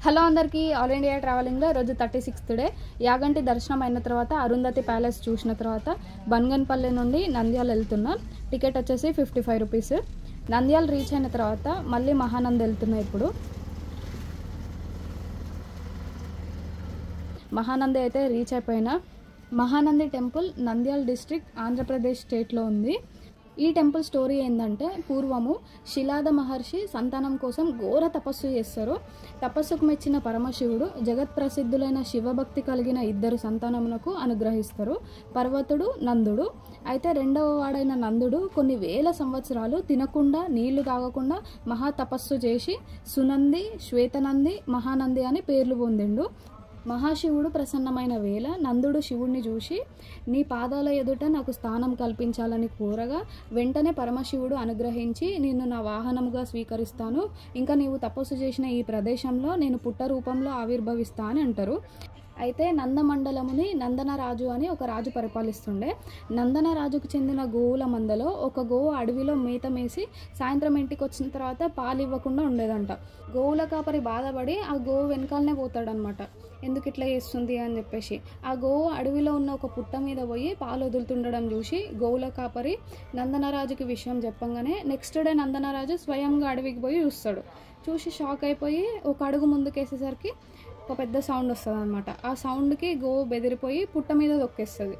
Hello అందరికీ all India ట్రావెలింగ్లో రోజు 36th day Yaganti దర్శనం అయిన తర్వాత అరుంధతి ప్యాలెస్ చూసిన తర్వాత బన్గన్పల్లి నుండి నంద్యాల వెళ్తున్నా. టికెట్ వచ్చేసి 55 రూపీస్. నంద్యాల రీచ్ అయిన తర్వాత మళ్ళీ మహానంది వెళ్తున్నా. ఇప్పుడు మహానంది అయితే రీచ్ అయిపోయినా. మహానంది టెంపుల్ నంద్యాల డిస్ట్రిక్ట్ ఆంధ్రప్రదేశ్ స్టేట్లో ఉంది. ఈ టెంపుల్ స్టోరీ ఏంటంటే, పూర్వము శిలాద మహర్షి సంతానం కోసం ఘోర తపస్సు చేస్తారు. తపస్సుకు మెచ్చిన పరమశివుడు జగత్ప్రసిద్ధులైన శివభక్తి కలిగిన 2 సంతానమునకు అనుగ్రహిస్తారు, పర్వతుడు, నందుడు. అయితే రెండవ వాడైన నందుడు కొన్ని వేల సంవత్సరాలు తినకుండా నీళ్లు తాగకుండా మహా తపస్సు చేసి సునంది, శ్వేతనంది, మహానంది అని పేర్లు పొందిండు. మహాశివుడు ప్రసన్నమైన వేళ నందుడు శివుడిని చూసి నీ పాదాల ఎదుట నాకు స్థానం కల్పించాలని కోరగా వెంటనే పరమశివుడు అనుగ్రహించి నిన్ను నా వాహనముగా స్వీకరిస్తాను, ఇంకా నీవు తపస్సు చేసిన ఈ ప్రదేశంలో నేను పుట్ట రూపంలో ఆవిర్భవిస్తా అని అంటారు. అయితే నందమండలముని నందనరాజు అని ఒక రాజు పరిపాలిస్తుండే. నందనరాజుకు చెందిన గోవుల మందలో ఒక గోవు అడవిలో మేత మేసి సాయంత్రం ఇంటికి వచ్చిన తర్వాత పాలు ఇవ్వకుండా ఉండేదంట. గోవుల కాపరి బాధపడి ఆ గోవు వెనకాలనే పోతాడనమాట, ఎందుకు ఇట్లా చేస్తుంది అని చెప్పేసి. ఆ గోవు అడవిలో ఉన్న ఒక పుట్ట మీద పోయి పాలు వదులుతుండడం చూసి గోవుల కాపరి నందనరాజుకి విషయం చెప్పంగానే నెక్స్ట్ డే నందనరాజు స్వయంగా అడవికి పోయి చూస్తాడు. చూసి షాక్ అయిపోయి ఒక అడుగు ముందుకేసేసరికి ఒక పెద్ద సౌండ్ వస్తుంది అనమాట. ఆ సౌండ్కి గోవు బెదిరిపోయి పుట్ట మీద దొక్కేస్తుంది.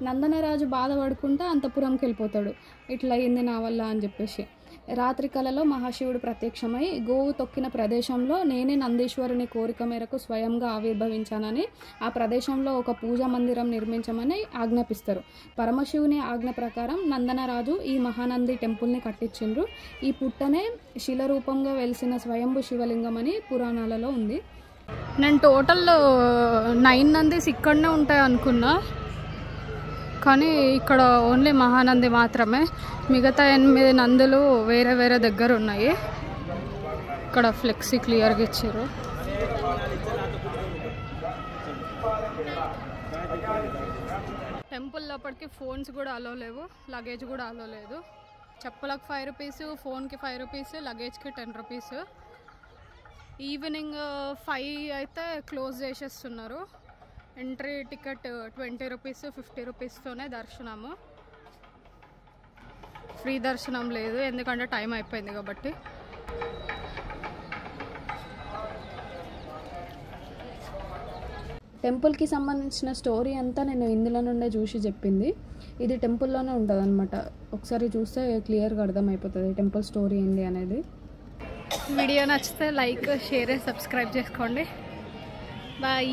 నందనరాజు బాధపడుకుంటా అంతఃపురంకి వెళ్ళిపోతాడు, ఇట్లా అయింది నా వల్ల అని చెప్పేసి. రాత్రి కలలో మహాశివుడు ప్రత్యక్షమై గోవు తొక్కిన ప్రదేశంలో నేనే నందీశ్వరుని కోరిక మేరకు స్వయంగా ఆవిర్భవించానని ఆ ప్రదేశంలో ఒక పూజా మందిరం నిర్మించమని ఆజ్ఞాపిస్తారు. పరమశివుని ఆజ్ఞ ప్రకారం నందనరాజు ఈ మహానంది టెంపుల్ని కట్టించిండ్రు. ఈ పుట్టనే శిల రూపంగా వెలిసిన స్వయంభు శివలింగం అని పురాణాలలో ఉంది. నేను టోటల్ 9 నందీస్ ఇక్కడనే ఉంటాయి అనుకున్నా, కానీ ఇక్కడ ఓన్లీ మహానంది మాత్రమే. మిగతా 8 నందులు వేరే వేరే దగ్గర ఉన్నాయి. ఇక్కడ ఫ్లెక్సీ క్లియర్గా ఇచ్చారు. టెంపుల్ లోపలికి ఫోన్స్ కూడా అలో లేవు, లగేజ్ కూడా అలో లేదు. చెప్పులకు 5 రూపీస్, ఫోన్కి 5 రూపీస్, లగేజ్కి 10 రూపీస్. ఈవినింగ్ 5 అయితే క్లోజ్ చేసేస్తున్నారు. ఎంట్రీ టికెట్ 20 రూపీస్, 50 రూపీస్తోనే దర్శనము. ఫ్రీ దర్శనం లేదు, ఎందుకంటే టైం అయిపోయింది కాబట్టి. టెంపుల్కి సంబంధించిన స్టోరీ అంతా నేను ఇందులో నుండే చూసి చెప్పింది. ఇది టెంపుల్లోనే ఉంటుంది అనమాట. ఒకసారి చూస్తే క్లియర్గా అర్థమైపోతుంది టెంపుల్ స్టోరీ ఏంటి అనేది. వీడియో నచ్చితే లైక్, షేర్, సబ్స్క్రైబ్ చేసుకోండి. బాయ్.